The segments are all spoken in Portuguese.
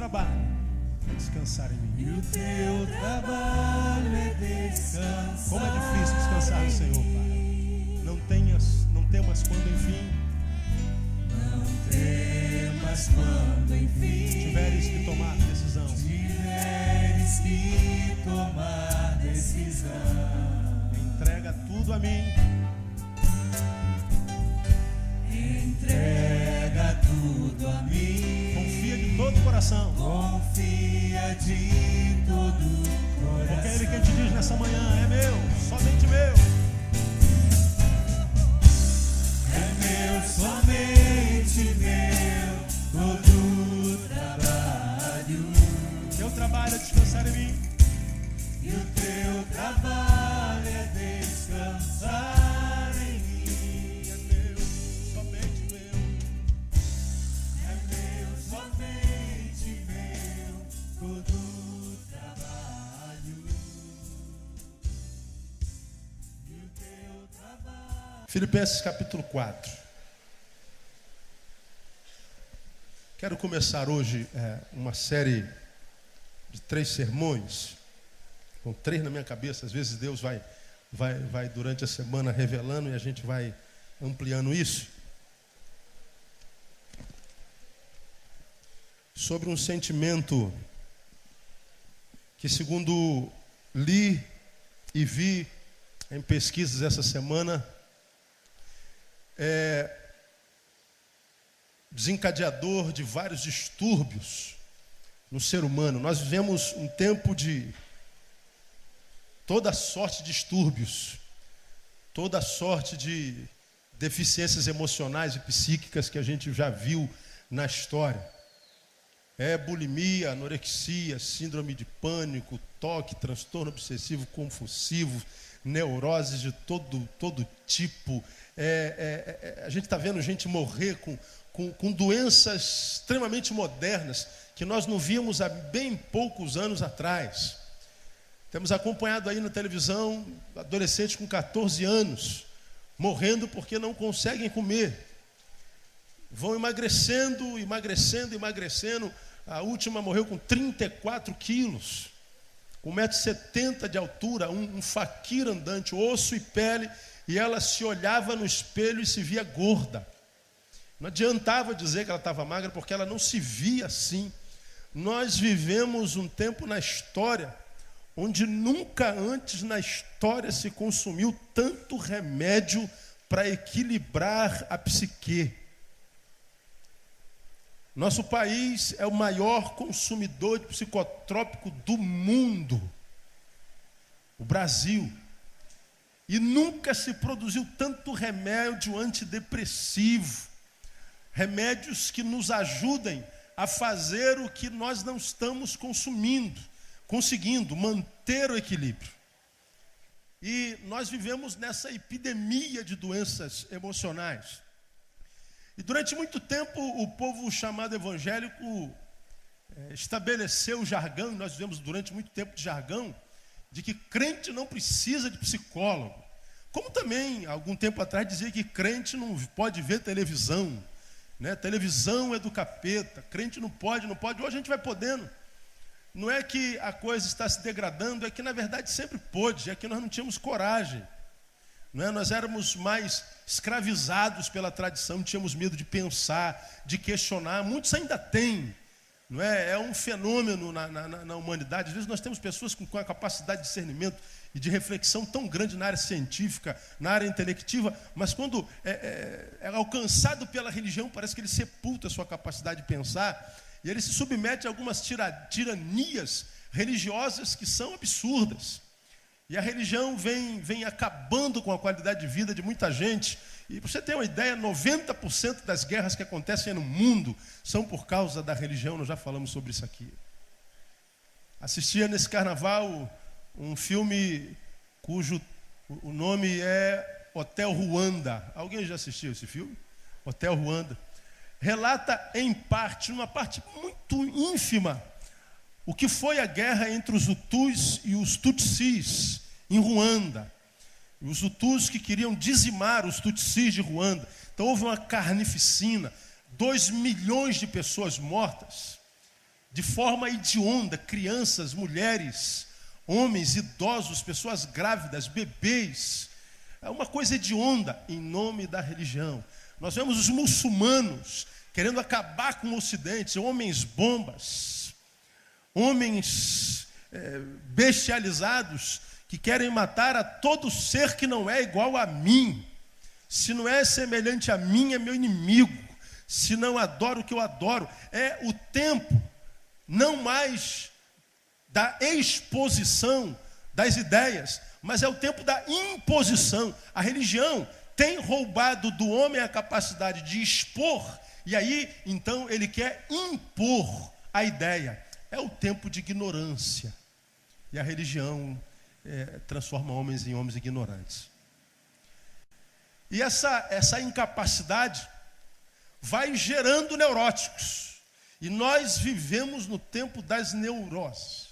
trabalho é descansar em mim. E o teu trabalho é descansar. Como é difícil descansar no Senhor, Pai. Não temas quando enfim. Não temas quando enfim Tiveres que tomar decisão. tiveres que tomar decisão. Entrega tudo a mim. Entrega tudo a mim. Confia de todo o coração. Confia de todo o coração. Porque é Ele quem te diz nessa manhã: é meu, somente meu. É meu, somente meu, todo o trabalho. Teu trabalho é descansar em mim. E o teu trabalho é descansar em mim. É meu, somente meu. É meu, somente meu, todo o trabalho. E o teu trabalho. Filipenses capítulo 4. Quero começar hoje uma série de 3 sermões, com 3 na minha cabeça. Às vezes Deus vai durante a semana revelando e a gente vai ampliando isso. Sobre um sentimento que, segundo li e vi em pesquisas essa semana, é desencadeador de vários distúrbios no ser humano. Nós vivemos um tempo de toda sorte de distúrbios, toda sorte de deficiências emocionais e psíquicas que a gente já viu na história. É bulimia, anorexia, síndrome de pânico, toque, transtorno obsessivo compulsivo, neuroses de todo tipo. A gente está vendo gente morrer com doenças extremamente modernas que nós não víamos há bem poucos anos atrás. Temos acompanhado aí na televisão adolescentes com 14 anos morrendo porque não conseguem comer. Vão emagrecendo. A última morreu com 34 quilos, com 1,70 m de altura, um faquir andante, osso e pele, e ela se olhava no espelho e se via gorda. Não adiantava dizer que ela estava magra, porque ela não se via assim. Nós vivemos um tempo na história onde nunca antes na história se consumiu tanto remédio para equilibrar a psique. Nosso país é o maior consumidor de psicotrópico do mundo, o Brasil. E nunca se produziu tanto remédio antidepressivo, remédios que nos ajudem a fazer o que nós não estamos conseguindo manter o equilíbrio. E nós vivemos nessa epidemia de doenças emocionais. E durante muito tempo o povo chamado evangélico estabeleceu o jargão, nós vivemos durante muito tempo de jargão, de que crente não precisa de psicólogo. Como também, algum tempo atrás, dizia que crente não pode ver televisão, né? Televisão é do capeta, crente não pode. Hoje a gente vai podendo. Não é que a coisa está se degradando, é que na verdade sempre pôde, é que nós não tínhamos coragem. Não é? Nós éramos mais escravizados pela tradição, tínhamos medo de pensar, de questionar. Muitos ainda têm. Não é? É um fenômeno na humanidade. Às vezes nós temos pessoas com a capacidade de discernimento e de reflexão tão grande na área científica, na área intelectiva, mas quando é alcançado pela religião, parece que ele sepulta a sua capacidade de pensar e ele se submete a algumas tiranias religiosas que são absurdas. E a religião vem acabando com a qualidade de vida de muita gente. E para você ter uma ideia, 90% das guerras que acontecem no mundo são por causa da religião. Nós já falamos sobre isso aqui. Assistia nesse carnaval um filme cujo o nome é Hotel Ruanda. Alguém já assistiu esse filme? Hotel Ruanda. Relata em parte, numa parte muito ínfima, o que foi a guerra entre os Hutus e os Tutsis em Ruanda. Os Hutus que queriam dizimar os Tutsis de Ruanda. Então houve uma carnificina, 2 milhões de pessoas mortas. de forma hedionda, crianças, mulheres, homens, idosos, pessoas grávidas, bebês. É uma coisa hedionda em nome da religião. Nós vemos os muçulmanos querendo acabar com o Ocidente, homens bombas, homens bestializados que querem matar a todo ser que não é igual a mim. Se não é semelhante a mim, é meu inimigo. Se não adoro o que eu adoro. É o tempo, não mais da exposição das ideias, mas é o tempo da imposição. A religião tem roubado do homem a capacidade de expor, e aí, então, ele quer impor a ideia. É o tempo de ignorância. E a religião transforma homens em homens ignorantes. E essa incapacidade vai gerando neuróticos. E nós vivemos no tempo das neuroses.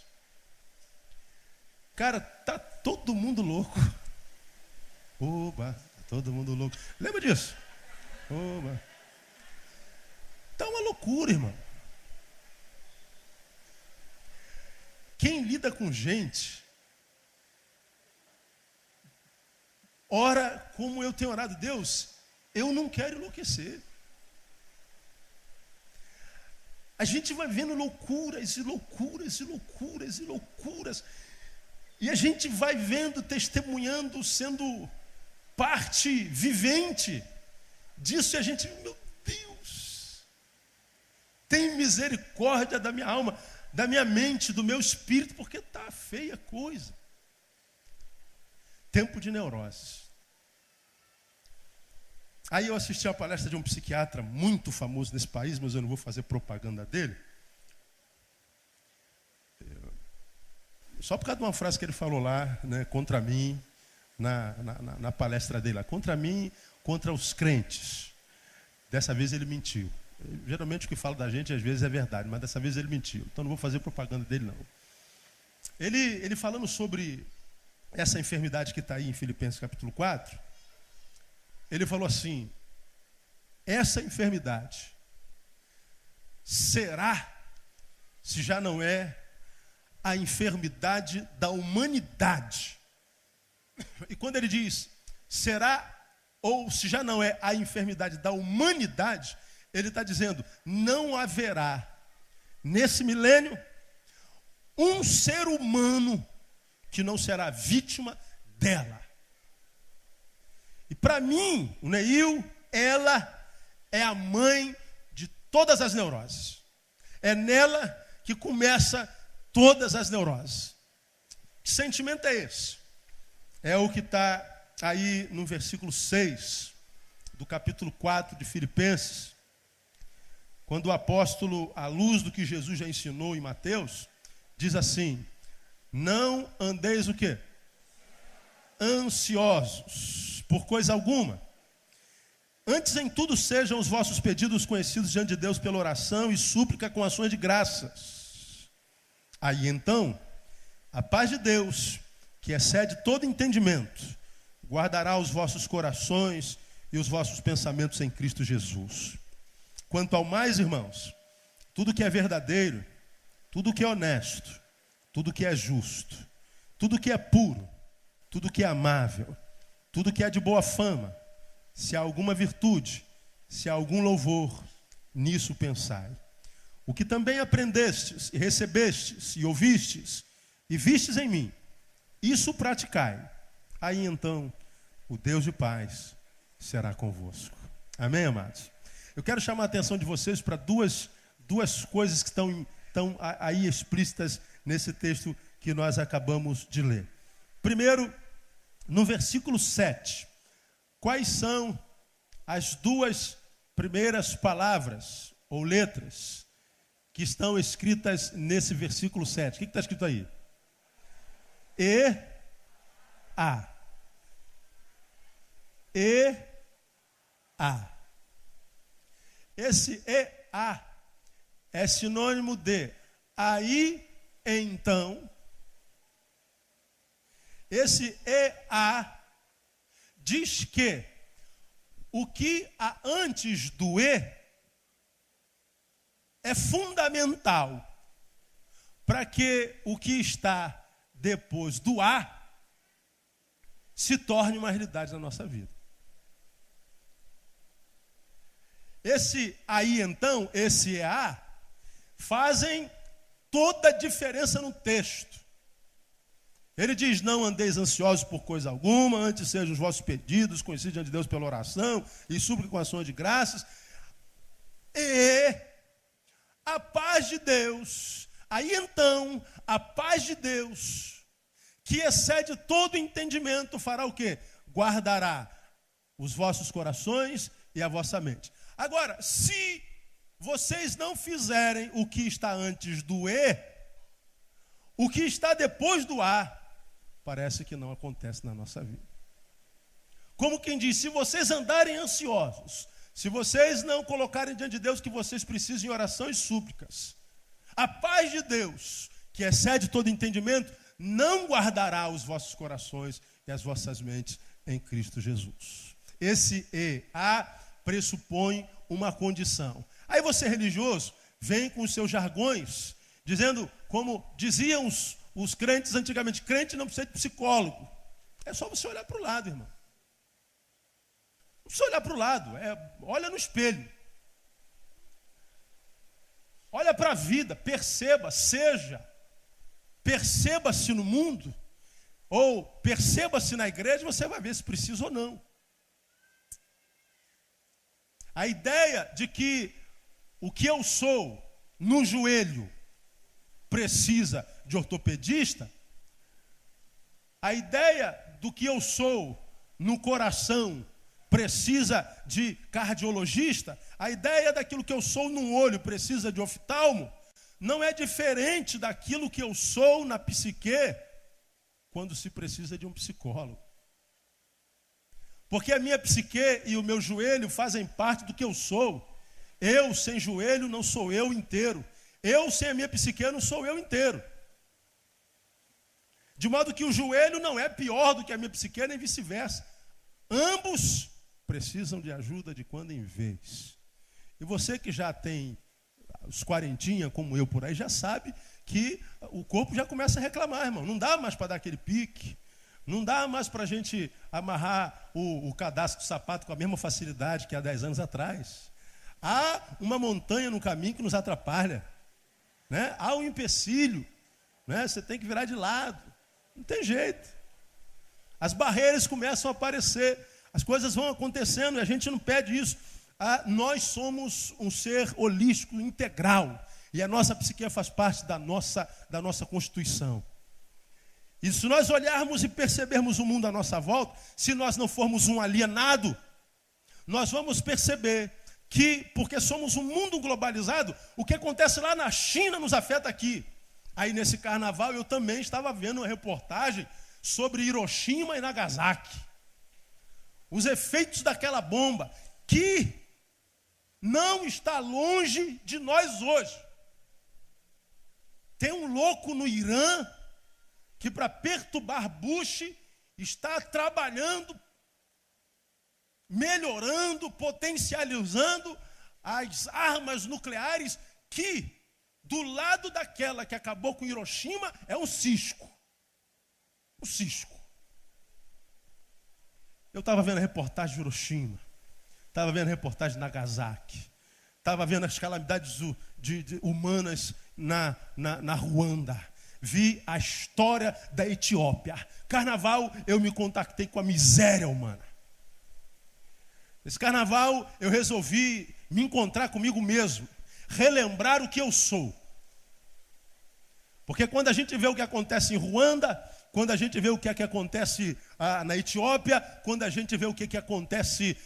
Cara, tá todo mundo louco. Oba, todo mundo louco. Lembra disso? Oba. Tá uma loucura, irmão. Quem lida com gente, ora como eu tenho orado. Deus, eu não quero enlouquecer. A gente vai vendo loucuras e loucuras e loucuras e loucuras. E a gente vai vendo, testemunhando, sendo parte vivente disso. E a gente, meu Deus, tem misericórdia da minha alma, da minha mente, do meu espírito, porque está feia a coisa. Tempo de neurose. Aí eu assisti a palestra de um psiquiatra muito famoso nesse país, mas eu não vou fazer propaganda dele. Só por causa de uma frase que ele falou lá, né, contra mim, na palestra dele lá. Contra mim, contra os crentes. Dessa vez ele mentiu. Geralmente o que fala da gente às vezes é verdade, mas dessa vez ele mentiu. Então não vou fazer propaganda dele não. Ele falando sobre essa enfermidade que está aí em Filipenses capítulo 4, ele falou assim: essa enfermidade será, se já não é, a enfermidade da humanidade. E quando ele diz será, ou se já não é a enfermidade da humanidade, ele está dizendo, não haverá nesse milênio um ser humano que não será vítima dela. E para mim, o Neil, ela é a mãe de todas as neuroses. É nela que começa todas as neuroses. Que sentimento é esse? É o que está aí no versículo 6 do capítulo 4 de Filipenses, quando o apóstolo, à luz do que Jesus já ensinou em Mateus, diz assim: não andeis o quê? Ansiosos por coisa alguma. Antes em tudo sejam os vossos pedidos conhecidos diante de Deus pela oração e súplica com ações de graças. Aí então, a paz de Deus, que excede todo entendimento, guardará os vossos corações e os vossos pensamentos em Cristo Jesus. Quanto ao mais, irmãos, tudo que é verdadeiro, tudo que é honesto, tudo que é justo, tudo que é puro, tudo que é amável, tudo que é de boa fama, se há alguma virtude, se há algum louvor, nisso pensai. O que também aprendestes, e recebestes, e ouvistes, e vistes em mim, isso praticai. Aí então, o Deus de paz será convosco. Amém, amados? Eu quero chamar a atenção de vocês para duas coisas que estão aí explícitas nesse texto que nós acabamos de ler. Primeiro, no versículo 7, quais são as duas primeiras palavras ou letras que estão escritas nesse versículo 7? O que está escrito aí? E-A. E-A. Esse E-A é sinônimo de aí, então. Esse E-A diz que o que há antes do E é fundamental para que o que está depois do A se torne uma realidade na nossa vida. Esse aí então, esse EA, fazem toda a diferença no texto. Ele diz: não andeis ansiosos por coisa alguma, antes sejam os vossos pedidos conhecidos diante de Deus pela oração e súplica com ações de graças. E a paz de Deus, aí então, a paz de Deus, que excede todo entendimento, fará o quê? Guardará os vossos corações e a vossa mente. Agora, se vocês não fizerem o que está antes do E, o que está depois do A, parece que não acontece na nossa vida. Como quem diz, se vocês andarem ansiosos, se vocês não colocarem diante de Deus que vocês precisam em oração e súplicas, a paz de Deus, que excede todo entendimento, não guardará os vossos corações e as vossas mentes em Cristo Jesus. Esse EA pressupõe uma condição. Aí você, religioso, vem com os seus jargões, dizendo, como diziam os crentes antigamente, crente não precisa de psicólogo. É só você olhar para o lado, irmão. Não precisa olhar para o lado, olha no espelho. Olha para a vida, perceba-se no mundo, ou perceba-se na igreja, você vai ver se precisa ou não. A ideia de que o que eu sou no joelho precisa de ortopedista, a ideia do que eu sou no coração precisa de cardiologista, a ideia daquilo que eu sou no olho precisa de oftalmo, não é diferente daquilo que eu sou na psique quando se precisa de um psicólogo. Porque a minha psique e o meu joelho fazem parte do que eu sou. Eu sem joelho não sou eu inteiro. Eu sem a minha psique não sou eu inteiro. De modo que o joelho não é pior do que a minha psique, nem vice-versa. Ambos precisam de ajuda de quando em vez. E você que já tem os quarentinha, como eu por aí, já sabe que o corpo já começa a reclamar, irmão. Não dá mais para dar aquele pique. Não dá mais para a gente amarrar o cadastro do sapato com a mesma facilidade que há 10 anos atrás. Há uma montanha no caminho que nos atrapalha, né? Há um empecilho, né? Você tem que virar de lado. Não tem jeito. As barreiras começam a aparecer, as coisas vão acontecendo e a gente não pede isso. Nós somos um ser holístico, integral, e a nossa psique faz parte da nossa constituição. E se nós olharmos e percebermos o mundo à nossa volta, se nós não formos um alienado, nós vamos perceber que, porque somos um mundo globalizado, o que acontece lá na China nos afeta aqui. Aí nesse carnaval eu também estava vendo uma reportagem sobre Hiroshima e Nagasaki. Os efeitos daquela bomba, que não está longe de nós hoje. Tem um louco no Irã que, para perturbar Bush, está trabalhando, melhorando, potencializando as armas nucleares que, do lado daquela que acabou com Hiroshima, é um cisco. Um cisco. Eu estava vendo a reportagem de Hiroshima, estava vendo a reportagem de Nagasaki, estava vendo as calamidades humanas na Ruanda, vi a história da Etiópia. Carnaval, eu me contactei com a miséria humana. Nesse carnaval, eu resolvi me encontrar comigo mesmo, relembrar o que eu sou. Porque quando a gente vê o que acontece em Ruanda, quando a gente vê o que é que acontece na Etiópia, quando a gente vê o que é que acontece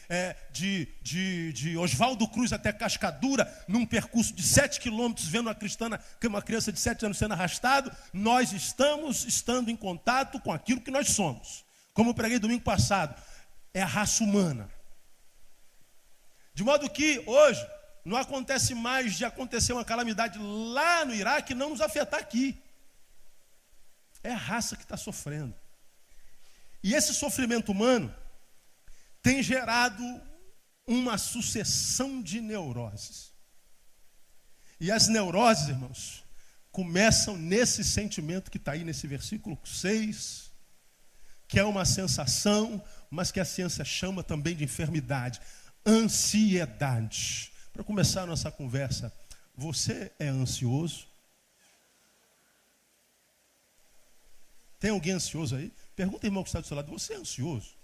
de Oswaldo Cruz até Cascadura, num percurso de 7 quilômetros, vendo uma criança de 7 anos sendo arrastado, nós estamos estando em contato com aquilo que nós somos. Como eu preguei domingo passado, é a raça humana. De modo que hoje não acontece mais de acontecer uma calamidade lá no Iraque e não nos afetar aqui. É a raça que está sofrendo. E esse sofrimento humano tem gerado uma sucessão de neuroses. E as neuroses, irmãos, começam nesse sentimento que está aí nesse versículo 6, que é uma sensação, mas que a ciência chama também de enfermidade. Ansiedade. Para começar a nossa conversa, você é ansioso? Tem alguém ansioso aí? Pergunta, irmão, que está do seu lado, você é ansioso?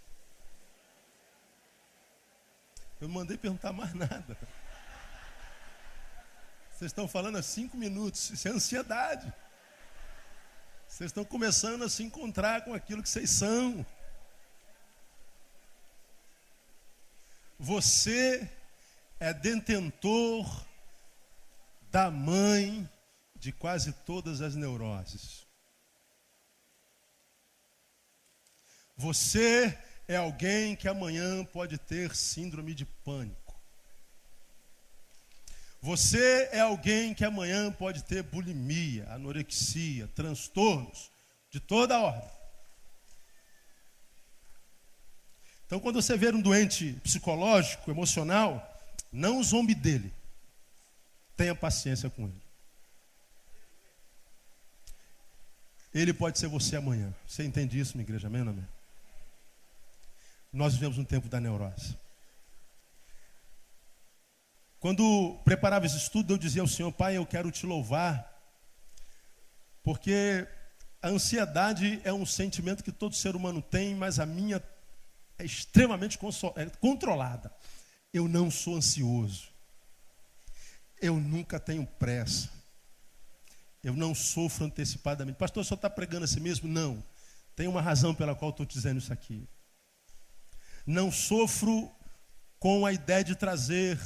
Eu não mandei perguntar mais nada. Vocês estão falando há 5 minutos, isso é ansiedade. Vocês estão começando a se encontrar com aquilo que vocês são. Você é detentor da mãe de quase todas as neuroses. Você é alguém que amanhã pode ter síndrome de pânico. Você é alguém que amanhã pode ter bulimia, anorexia, transtornos de toda a ordem. Então, quando você vê um doente psicológico, emocional, não zombe dele. Tenha paciência com ele. Ele pode ser você amanhã. Você entende isso, minha igreja? Amém, amém? Nós vivemos um tempo da neurose. Quando preparava esse estudo, eu dizia ao Senhor, Pai, eu quero te louvar, porque a ansiedade é um sentimento que todo ser humano tem, mas a minha é extremamente controlada. Eu não sou ansioso. Eu nunca tenho pressa. Eu não sofro antecipadamente. Pastor, o senhor está pregando a si mesmo? Não. Tem uma razão pela qual estou dizendo isso aqui. Não sofro com a ideia de trazer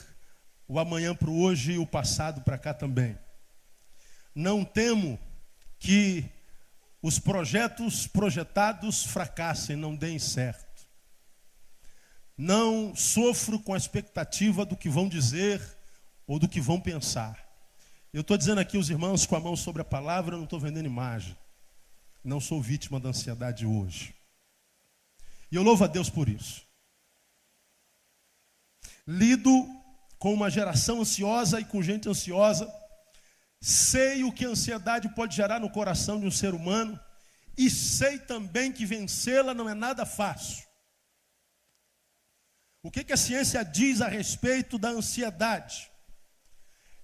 o amanhã para o hoje e o passado para cá também. Não temo que os projetos projetados fracassem, não deem certo. Não sofro com a expectativa do que vão dizer ou do que vão pensar. Eu estou dizendo aqui, os irmãos, com a mão sobre a palavra, eu não estou vendendo imagem. Não sou vítima da ansiedade hoje. E eu louvo a Deus por isso. Lido com uma geração ansiosa e com gente ansiosa. Sei o que a ansiedade pode gerar no coração de um ser humano. E sei também que vencê-la não é nada fácil. O que a ciência diz a respeito da ansiedade?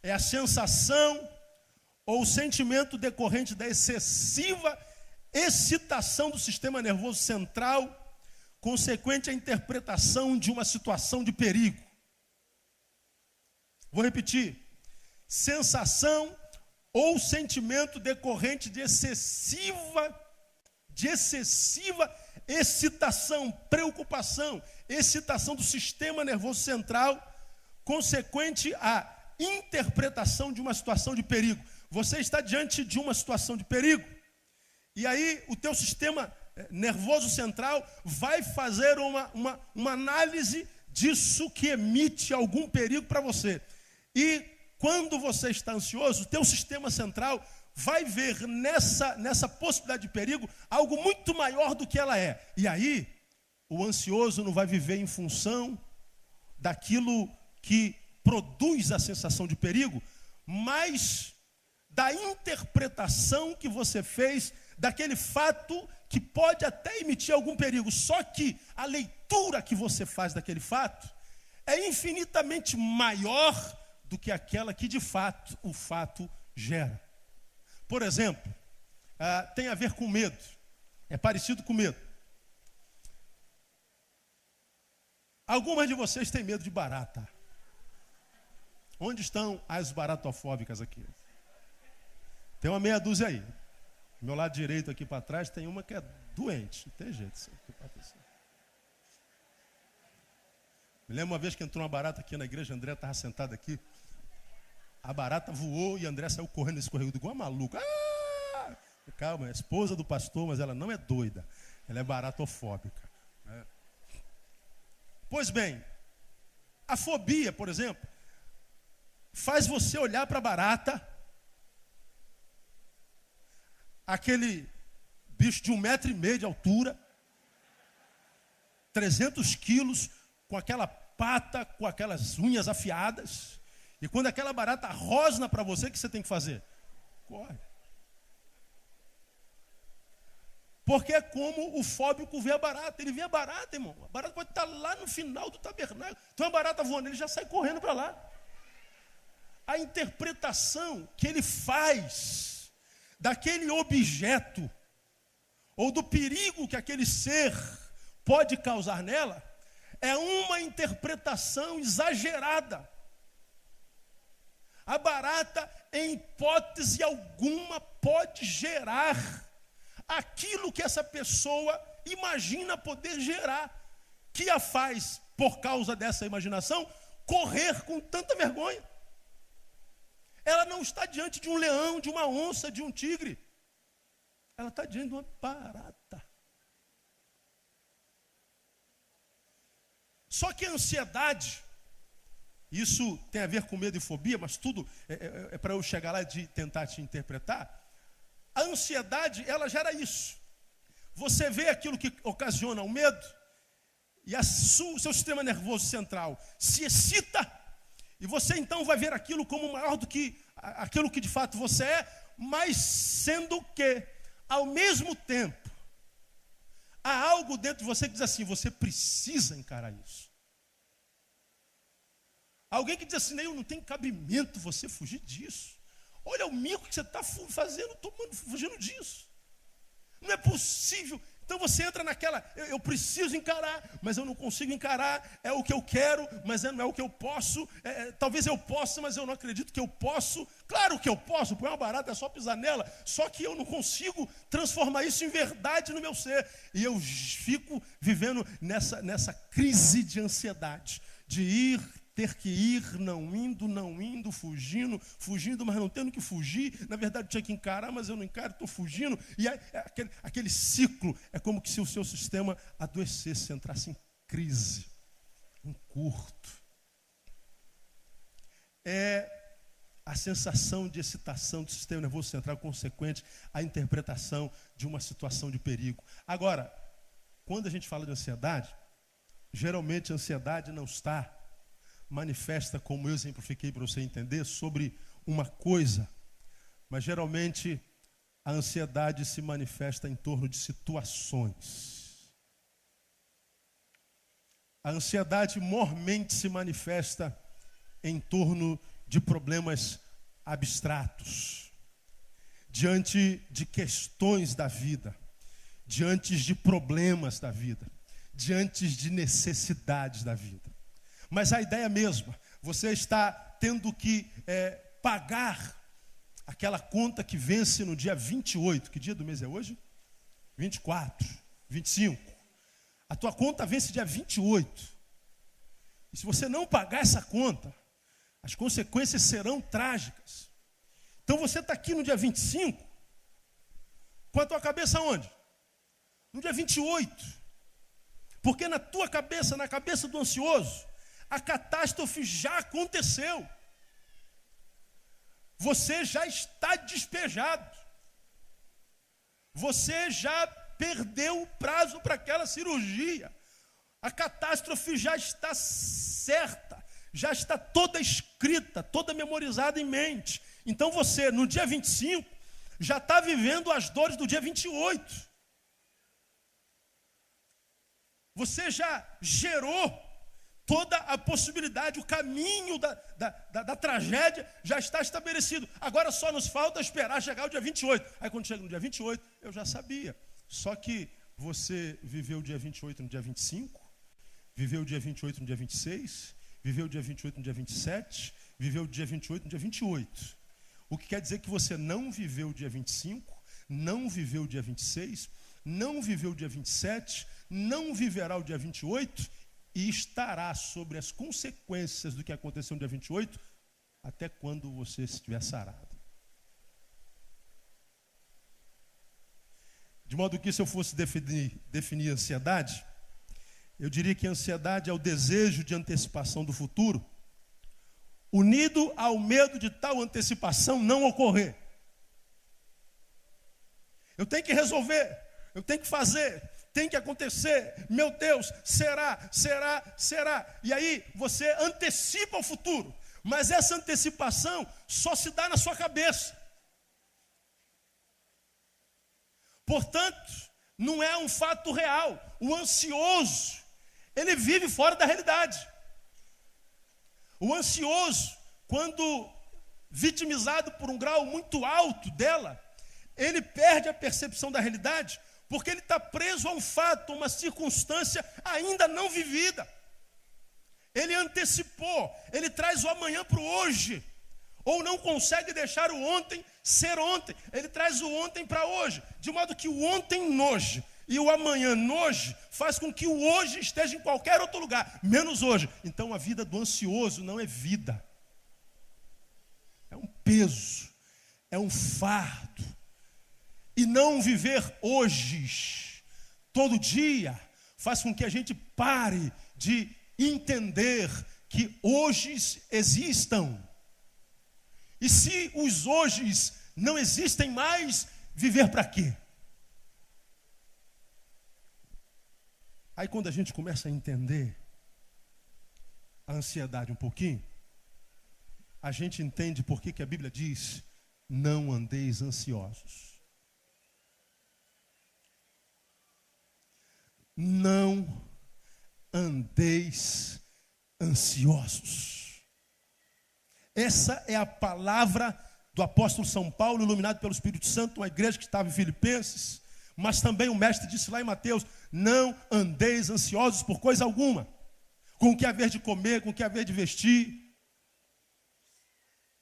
É a sensação ou o sentimento decorrente da excessiva excitação do sistema nervoso central, consequente à interpretação de uma situação de perigo. Vou repetir. Sensação ou sentimento decorrente de excessiva excitação, preocupação, excitação do sistema nervoso central, consequente à interpretação de uma situação de perigo. Você está diante de uma situação de perigo, e aí o teu sistema nervoso central vai fazer uma análise disso que emite algum perigo para você. E quando você está ansioso, o teu sistema central vai ver nessa possibilidade de perigo algo muito maior do que ela é. E aí, o ansioso não vai viver em função daquilo que produz a sensação de perigo, mas da interpretação que você fez daquele fato que pode até emitir algum perigo. Só que a leitura que você faz daquele fato é infinitamente maior do que aquela que de fato o fato gera. Por exemplo, tem a ver com medo. É parecido com medo. Algumas de vocês têm medo de barata. Onde estão as baratofóbicas aqui? Tem uma meia dúzia aí. Do meu lado direito aqui para trás tem uma que é doente. Não tem jeito isso aqui. Me lembro uma vez que entrou uma barata aqui na igreja, André estava sentado aqui. A barata voou e André saiu correndo nesse escorrego igual uma maluca. Ah! Calma, é esposa do pastor, mas ela não é doida. Ela é baratofóbica. Pois bem, a fobia, por exemplo, faz você olhar para a barata, aquele bicho de 1,5 metro de altura, 300 quilos, com aquela pata, com aquelas unhas afiadas. E quando aquela barata rosna para você, o que você tem que fazer? Corre. Porque é como o fóbico vê a barata. Ele vê a barata, irmão. A barata pode estar lá no final do tabernáculo. Então a barata voando, ele já sai correndo para lá. A interpretação que ele faz daquele objeto, ou do perigo que aquele ser pode causar nela, é uma interpretação exagerada. A barata, em hipótese alguma, pode gerar aquilo que essa pessoa imagina poder gerar, que a faz, por causa dessa imaginação, correr com tanta vergonha. Ela não está diante de um leão, de uma onça, de um tigre. Ela está diante de uma barata. Só que a ansiedade, isso tem a ver com medo e fobia, mas tudo é para eu chegar lá e tentar te interpretar. A ansiedade, ela gera isso. Você vê aquilo que ocasiona o medo, e o seu sistema nervoso central se excita, e você então vai ver aquilo como maior do que aquilo que de fato você é, mas sendo que, ao mesmo tempo, há algo dentro de você que diz assim, você precisa encarar isso. Alguém que diz assim, não tem cabimento você fugir disso. Olha o mico que você está fazendo, fugindo disso. Não é possível. Então você entra naquela, eu preciso encarar, mas eu não consigo encarar, é o que eu quero, mas não é o que eu posso, talvez eu possa, mas eu não acredito que eu posso. Claro que eu posso, põe uma barata, é só pisar nela, só que eu não consigo transformar isso em verdade no meu ser. E eu fico vivendo nessa crise de ansiedade, de ter que ir, não indo, fugindo, mas não tendo que fugir. Na verdade, tinha que encarar, mas eu não encaro, estou fugindo. E aí, aquele ciclo, é como se o seu sistema adoecesse, entrasse em crise, em curto. É a sensação de excitação do sistema nervoso central consequente à interpretação de uma situação de perigo. Agora, quando a gente fala de ansiedade, geralmente a ansiedade não está manifesta, como eu exemplifiquei para você entender, sobre uma coisa, mas geralmente a ansiedade se manifesta em torno de situações. A ansiedade mormente se manifesta em torno de problemas abstratos, diante de questões da vida, diante de problemas da vida, diante de necessidades da vida. Mas a ideia é a mesma, você está tendo que pagar aquela conta que vence no dia 28, que dia do mês é hoje? 24, 25. A tua conta vence dia 28. E se você não pagar essa conta, as consequências serão trágicas. Então você está aqui no dia 25, com a tua cabeça onde? No dia 28. Porque na tua cabeça, na cabeça do ansioso, a catástrofe já aconteceu. Você já está despejado. Você já perdeu o prazo para aquela cirurgia. A catástrofe já está certa, já está toda escrita, toda memorizada em mente. Então você, no dia 25, já está vivendo as dores do dia 28. Você já gerou toda a possibilidade, o caminho da tragédia já está estabelecido. Agora só nos falta esperar chegar o dia 28. Aí quando chega no dia 28, eu já sabia. Só que você viveu o dia 28 no dia 25, viveu o dia 28 no dia 26, viveu o dia 28 no dia 27, viveu o dia 28 no dia 28. O que quer dizer que você não viveu o dia 25, não viveu o dia 26, não viveu o dia 27, não viverá o dia 28, e estará sobre as consequências do que aconteceu no dia 28, até quando você estiver sarado. De modo que, se eu fosse definir ansiedade, eu diria que a ansiedade é o desejo de antecipação do futuro, unido ao medo de tal antecipação não ocorrer. Eu tenho que resolver, eu tenho que fazer, tem que acontecer, meu Deus, será. E aí você antecipa o futuro, mas essa antecipação só se dá na sua cabeça. Portanto, não é um fato real. O ansioso, ele vive fora da realidade. O ansioso, quando vitimizado por um grau muito alto dela, ele perde a percepção da realidade, porque ele está preso a um fato, a uma circunstância ainda não vivida. Ele antecipou, ele traz o amanhã para o hoje, ou não consegue deixar o ontem ser ontem. Ele traz o ontem para hoje, de modo que o ontem noje e o amanhã noje faz com que o hoje esteja em qualquer outro lugar, menos hoje. Então a vida do ansioso não é vida, é um peso, é um fardo. E não viver hoje, todo dia, faz com que a gente pare de entender que hojes existam. E se os hojes não existem mais, viver para quê? Aí quando a gente começa a entender a ansiedade um pouquinho, a gente entende por que a Bíblia diz: não andeis ansiosos. Não andeis ansiosos. Essa é a palavra do apóstolo São Paulo, iluminado pelo Espírito Santo, uma igreja que estava em Filipenses, mas também o mestre disse lá em Mateus: não andeis ansiosos por coisa alguma, com o que haver de comer, com o que haver de vestir.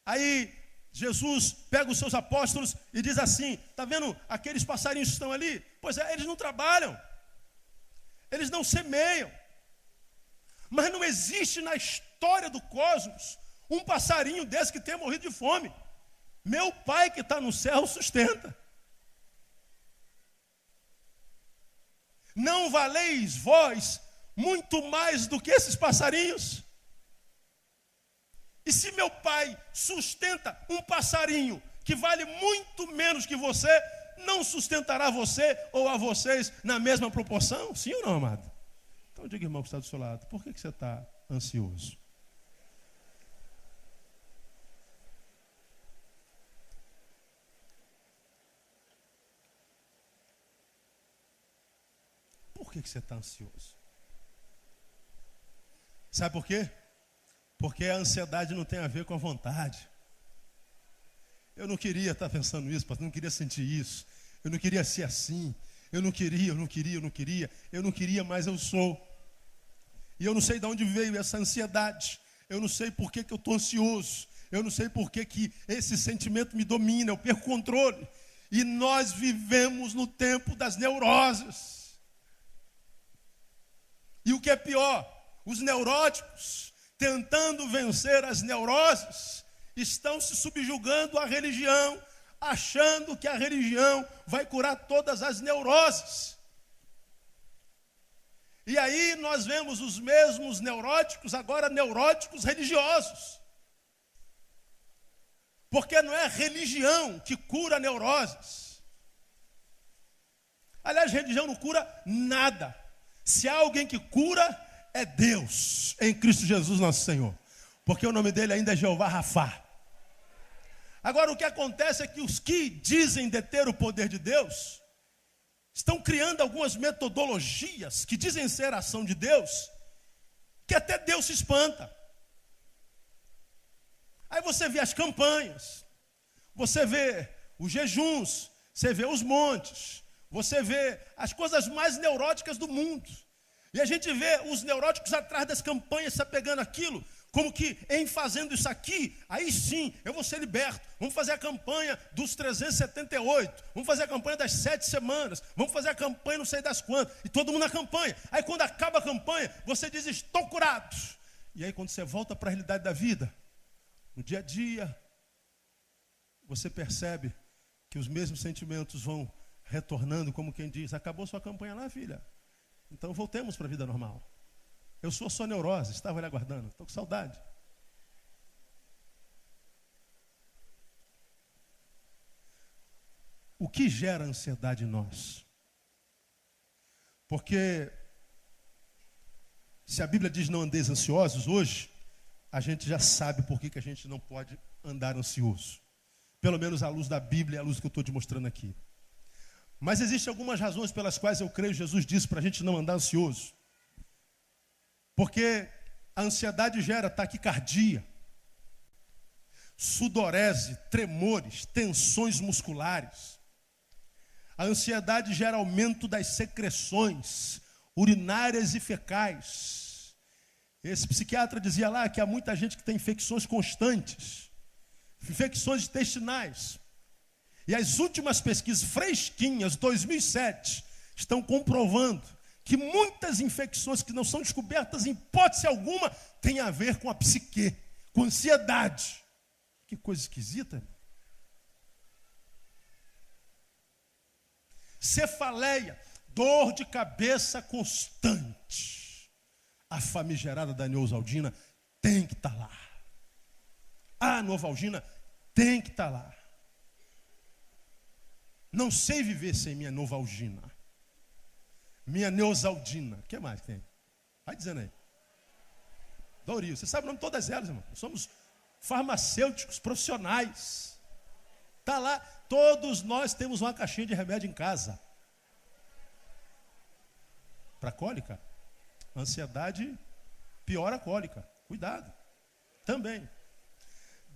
Aí Jesus pega os seus apóstolos e diz assim: está vendo aqueles passarinhos que estão ali? Pois é, eles não trabalham, eles não semeiam, mas não existe na história do cosmos um passarinho desse que tenha morrido de fome. Meu Pai que está no céu sustenta. Não valeis vós muito mais do que esses passarinhos? E se meu Pai sustenta um passarinho que vale muito menos que você, não sustentará você ou a vocês na mesma proporção? Sim ou não, amado? Então diga, irmão que está do seu lado, por que você está ansioso? Por que você está ansioso? Sabe por quê? Porque a ansiedade não tem a ver com a vontade. Eu não queria estar pensando isso, pastor, eu não queria sentir isso. Eu não queria ser assim. Eu não queria, mas eu sou. E eu não sei de onde veio essa ansiedade. Eu não sei por que eu estou ansioso. Eu não sei por que esse sentimento me domina, eu perco o controle. E nós vivemos no tempo das neuroses. E o que é pior, os neuróticos, tentando vencer as neuroses, estão se subjugando à religião, achando que a religião vai curar todas as neuroses. E aí nós vemos os mesmos neuróticos, agora neuróticos religiosos. Porque não é a religião que cura neuroses. Aliás, religião não cura nada. Se há alguém que cura, é Deus, em Cristo Jesus nosso Senhor. Porque o nome dele ainda é Jeová Rafá. Agora o que acontece é que os que dizem deter o poder de Deus estão criando algumas metodologias que dizem ser a ação de Deus, que até Deus se espanta. Aí você vê as campanhas, você vê os jejuns, você vê os montes, você vê as coisas mais neuróticas do mundo. E a gente vê os neuróticos atrás das campanhas se apegando àquilo, como que em fazendo isso aqui, aí sim, eu vou ser liberto. Vamos fazer a campanha dos 378, vamos fazer a campanha das 7 semanas, vamos fazer a campanha não sei das quantas, e todo mundo na campanha. Aí quando acaba a campanha, você diz: estou curado. E aí quando você volta para a realidade da vida, no dia a dia, você percebe que os mesmos sentimentos vão retornando, como quem diz: acabou sua campanha lá, filha, então voltemos para a vida normal. Eu sou só neurose, estava ali aguardando, estou com saudade. O que gera ansiedade em nós? Porque se a Bíblia diz não andeis ansiosos, hoje a gente já sabe por que a gente não pode andar ansioso. Pelo menos à luz da Bíblia, à luz que eu estou te mostrando aqui. Mas existem algumas razões pelas quais eu creio Jesus disse para a gente não andar ansioso. Porque a ansiedade gera taquicardia, sudorese, tremores, tensões musculares. A ansiedade gera aumento das secreções urinárias e fecais. Esse psiquiatra dizia lá que há muita gente que tem infecções constantes, infecções intestinais. E as últimas pesquisas fresquinhas, 2007, estão comprovando que muitas infecções que não são descobertas em hipótese alguma têm a ver com a psique, com ansiedade. Que coisa esquisita. Cefaleia, dor de cabeça constante. A famigerada da Neosaldina tem que estar lá. A Novalgina tem que estar lá. Não sei viver sem minha Novalgina. Minha Neosaldina. O que mais tem? Vai dizendo aí. Doril. Você sabe o nome de todas elas, irmão. Somos farmacêuticos profissionais. Está lá. Todos nós temos uma caixinha de remédio em casa. Para cólica. Ansiedade piora a cólica. Cuidado. Também.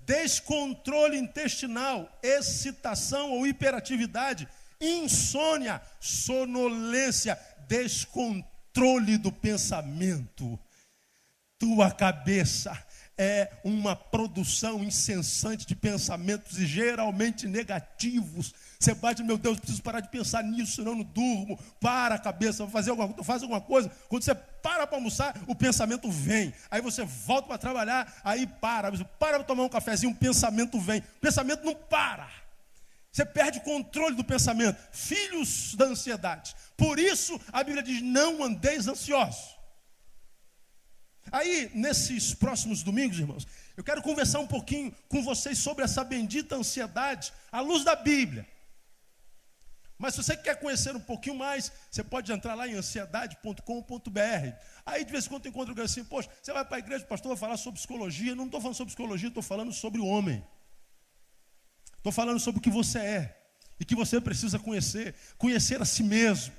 Descontrole intestinal, excitação ou hiperatividade, insônia, sonolência, descontrole do pensamento. Tua cabeça é uma produção incessante de pensamentos e geralmente negativos. Você bate, meu Deus, preciso parar de pensar nisso, senão eu não durmo. Para a cabeça, faz alguma coisa. Quando você para almoçar, o pensamento vem. Aí você volta para trabalhar, aí para para tomar um cafezinho, o pensamento vem. O pensamento não para. Você perde o controle do pensamento. Filhos da ansiedade. Por isso, a Bíblia diz, não andeis ansiosos. Aí, nesses próximos domingos, irmãos, eu quero conversar um pouquinho com vocês sobre essa bendita ansiedade, à luz da Bíblia. Mas se você quer conhecer um pouquinho mais, você pode entrar lá em ansiedade.com.br. Aí, de vez em quando, eu encontro alguém assim, poxa, você vai para a igreja, o pastor vai falar sobre psicologia. Não estou falando sobre psicologia, estou falando sobre o homem. Estou falando sobre o que você é e que você precisa conhecer. Conhecer a si mesmo.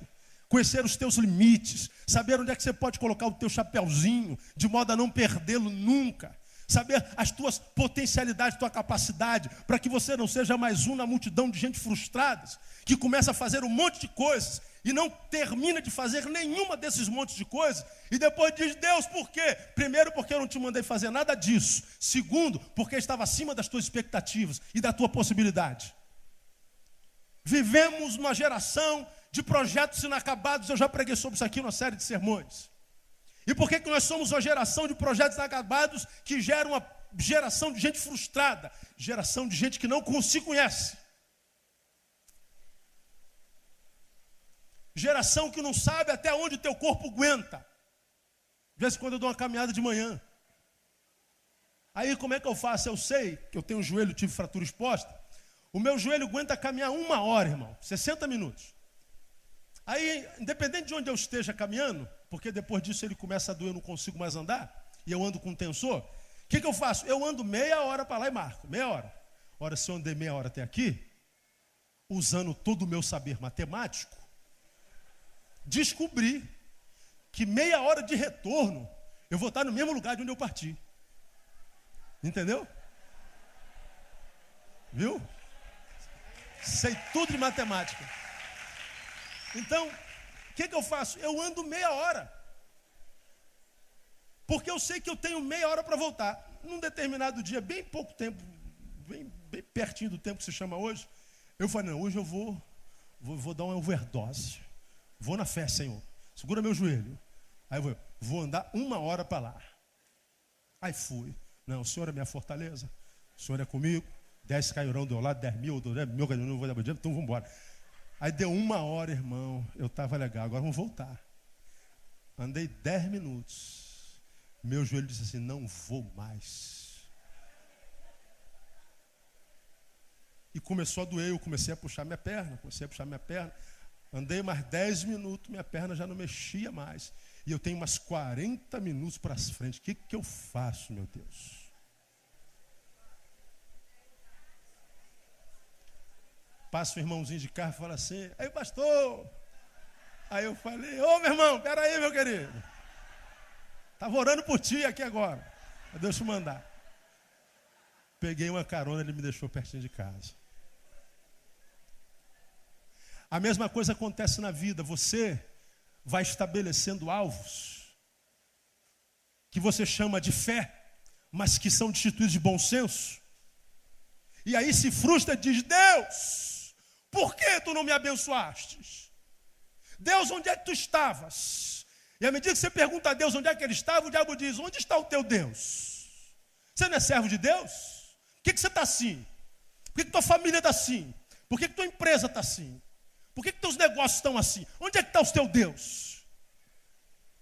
Conhecer os teus limites, saber onde é que você pode colocar o teu chapéuzinho, de modo a não perdê-lo nunca. Saber as tuas potencialidades, tua capacidade, para que você não seja mais um na multidão de gente frustrada, que começa a fazer um monte de coisas e não termina de fazer nenhuma desses montes de coisas, e depois diz, Deus, por quê? Primeiro, porque eu não te mandei fazer nada disso. Segundo, porque estava acima das tuas expectativas e da tua possibilidade. Vivemos uma geração de projetos inacabados. Eu já preguei sobre isso aqui numa série de sermões. E por que nós somos uma geração de projetos inacabados que gera uma geração de gente frustrada, geração de gente que não se conhece, geração que não sabe até onde o teu corpo aguenta. De vez em quando eu dou uma caminhada de manhã. Aí como é que eu faço? Eu sei que eu tenho um joelho, tive fratura exposta. O meu joelho aguenta caminhar 1 hora, irmão, 60 minutos. Aí, independente de onde eu esteja caminhando, porque depois disso ele começa a doer, eu não consigo mais andar, e eu ando com tensor, o que eu faço? Eu ando meia hora para lá e marco, meia hora. Ora, se eu andei meia hora até aqui, usando todo o meu saber matemático, descobri que meia hora de retorno, eu vou estar no mesmo lugar de onde eu parti. Entendeu? Viu? Sei tudo de matemática. Então, o que eu faço? Eu ando meia hora. Porque eu sei que eu tenho meia hora para voltar. Num determinado dia, bem pouco tempo, bem pertinho do tempo que se chama hoje, eu falei, não, hoje eu vou dar uma overdose. Vou na fé, Senhor. Segura meu joelho. Aí eu vou andar 1 hora para lá. Aí fui. Não, o Senhor é minha fortaleza. O Senhor é comigo. 10 cairão do meu lado, 10 mil, não vou dar dinheiro, então vamos embora. Aí deu 1 hora, irmão, eu estava legal, agora vamos voltar. Andei 10 minutos. Meu joelho disse assim, não vou mais. E começou a doer, eu comecei a puxar minha perna. Andei mais 10 minutos, minha perna já não mexia mais. E eu tenho umas 40 minutos para frente. O que eu faço, meu Deus? Passa um irmãozinho de carro e fala assim: aí, pastor. Aí eu falei: ô, meu irmão, peraí, meu querido. Estava orando por ti aqui agora. Deixa eu mandar. Peguei uma carona, ele me deixou pertinho de casa. A mesma coisa acontece na vida. Você vai estabelecendo alvos que você chama de fé, mas que são destituídos de bom senso. E aí se frustra e diz: Deus, por que tu não me abençoaste? Deus, onde é que tu estavas? E à medida que você pergunta a Deus onde é que ele estava, o diabo diz: onde está o teu Deus? Você não é servo de Deus? Por que você está assim? Por que tua família está assim? Por que tua empresa está assim? Por que teus negócios estão assim? Onde é que está o teu Deus?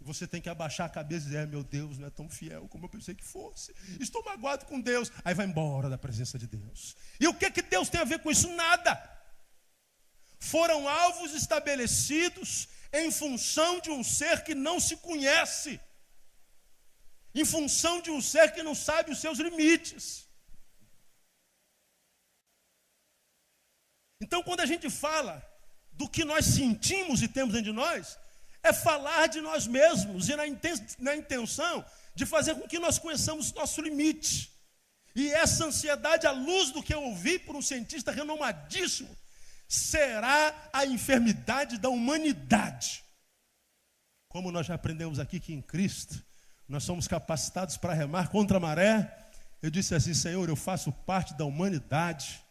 Você tem que abaixar a cabeça e dizer: meu Deus não é tão fiel como eu pensei que fosse. Estou magoado com Deus. Aí vai embora da presença de Deus. E o que Deus tem a ver com isso? Nada. Foram alvos estabelecidos em função de um ser que não se conhece. Em função de um ser que não sabe os seus limites. Então, quando a gente fala do que nós sentimos e temos dentro de nós, é falar de nós mesmos e na intenção de fazer com que nós conheçamos o nosso limite. E essa ansiedade, à luz do que eu ouvi por um cientista renomadíssimo, será a enfermidade da humanidade. Como nós já aprendemos aqui que em Cristo nós somos capacitados para remar contra a maré, eu disse assim: Senhor, eu faço parte da humanidade,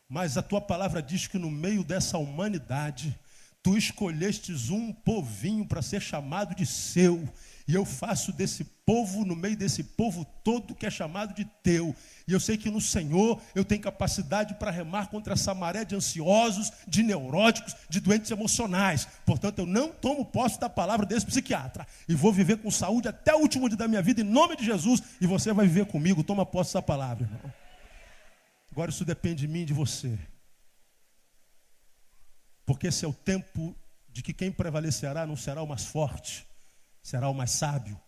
mas a tua palavra diz que no meio dessa humanidade, tu escolhestes um povinho para ser chamado de seu. E eu faço desse povo, no meio desse povo todo que é chamado de teu. E eu sei que no Senhor eu tenho capacidade para remar contra essa maré de ansiosos, de neuróticos, de doentes emocionais. Portanto, eu não tomo posse da palavra desse psiquiatra. E vou viver com saúde até o último dia da minha vida, em nome de Jesus. E você vai viver comigo. Toma posse dessa palavra, irmão. Agora isso depende de mim e de você. Porque esse é o tempo de que quem prevalecerá não será o mais forte, será o mais sábio.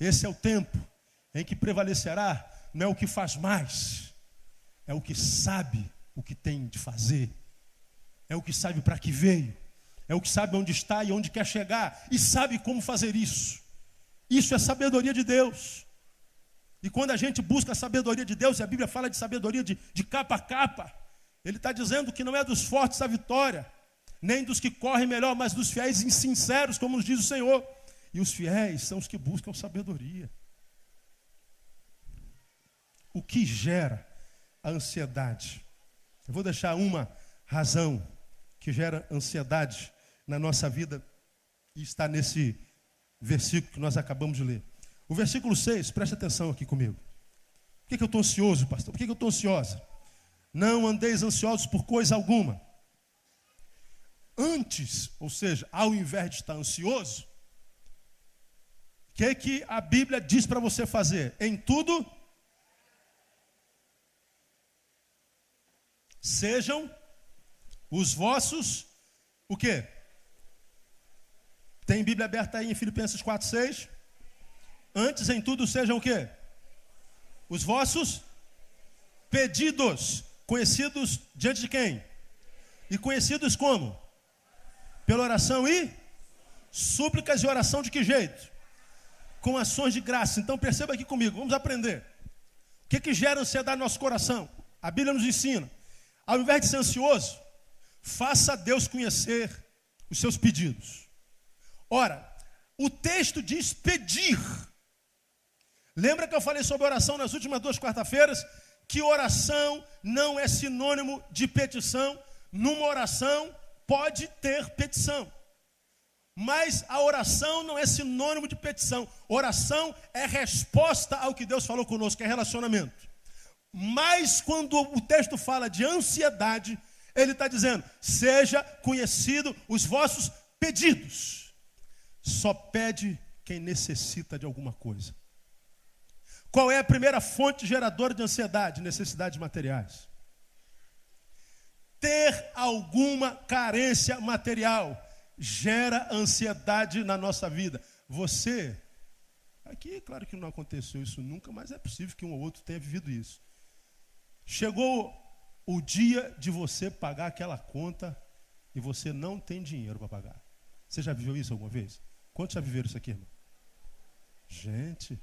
Esse é o tempo em que prevalecerá não é o que faz mais, é o que sabe o que tem de fazer, é o que sabe para que veio, é o que sabe onde está e onde quer chegar, e sabe como fazer isso. Isso é sabedoria de Deus. E quando a gente busca a sabedoria de Deus, e a Bíblia fala de sabedoria de capa a capa, ele está dizendo que não é dos fortes a vitória, nem dos que correm melhor, mas dos fiéis e sinceros, como nos diz o Senhor. E os fiéis são os que buscam sabedoria. O que gera a ansiedade? Eu vou deixar uma razão que gera ansiedade na nossa vida, e está nesse versículo que nós acabamos de ler. O versículo 6, preste atenção aqui comigo. Por que eu estou ansioso, pastor? Por que eu estou ansiosa? Não andeis ansiosos por coisa alguma. Antes, ou seja, ao invés de estar ansioso, o que a Bíblia diz para você fazer? Em tudo, sejam os vossos, o quê? Tem Bíblia aberta aí em Filipenses 4:6? Antes em tudo sejam o quê? Os vossos pedidos, conhecidos diante de quem? E conhecidos como? Pela oração e súplicas e oração de que jeito? Com ações de graça. Então perceba aqui comigo, vamos aprender. O que gera ansiedade no nosso coração? A Bíblia nos ensina. Ao invés de ser ansioso, faça a Deus conhecer os seus pedidos. Ora, o texto diz pedir. Lembra que eu falei sobre oração nas últimas 2 quarta-feiras? Que oração não é sinônimo de petição. Numa oração pode ter petição. Mas a oração não é sinônimo de petição. Oração é resposta ao que Deus falou conosco, é relacionamento. Mas quando o texto fala de ansiedade, ele está dizendo: seja conhecido os vossos pedidos. Só pede quem necessita de alguma coisa. Qual é a primeira fonte geradora de ansiedade? Necessidades materiais. Ter alguma carência material gera ansiedade na nossa vida. Você, aqui claro que não aconteceu isso nunca, mas é possível que um ou outro tenha vivido isso. Chegou o dia de você pagar aquela conta e você não tem dinheiro para pagar. Você já viveu isso alguma vez? Quantos já viveram isso aqui, irmão? Gente,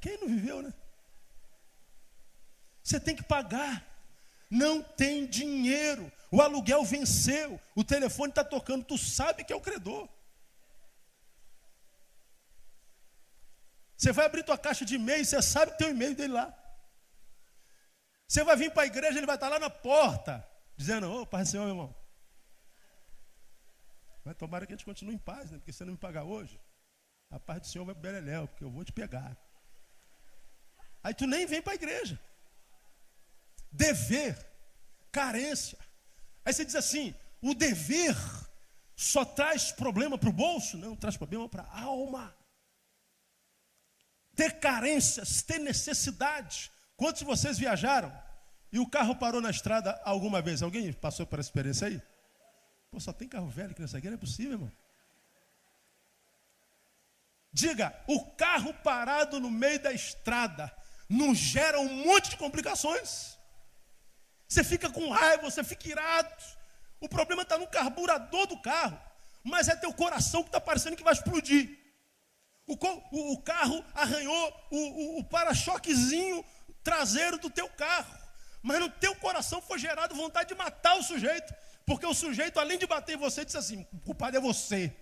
quem não viveu, né? Você tem que pagar. Não tem dinheiro. O aluguel venceu. O telefone está tocando. Tu sabe que é o credor. Você vai abrir tua caixa de e-mail, você sabe que tem o e-mail dele lá. Você vai vir para a igreja, ele vai estar lá na porta, dizendo: ô, Pai do Senhor, meu irmão. Mas tomara que a gente continue em paz, né? Porque se você não me pagar hoje, a paz do Senhor vai para o beleléu, porque eu vou te pegar. Aí tu nem vem para a igreja. Dever, carência. Aí você diz assim: o dever só traz problema para o bolso? Não, traz problema para a alma. Ter carências, ter necessidade. Quantos de vocês viajaram e o carro parou na estrada alguma vez? Alguém passou por essa experiência aí? Pô, só tem carro velho aqui nessa igreja, não é possível, irmão. Diga, o carro parado no meio da estrada não gera um monte de complicações? Você fica com raiva, você fica irado. O problema está no carburador do carro, mas é teu coração que está parecendo que vai explodir. O carro arranhou o para-choquezinho traseiro do teu carro, mas no teu coração foi gerado vontade de matar o sujeito, porque o sujeito, além de bater em você, disse assim: o culpado é você.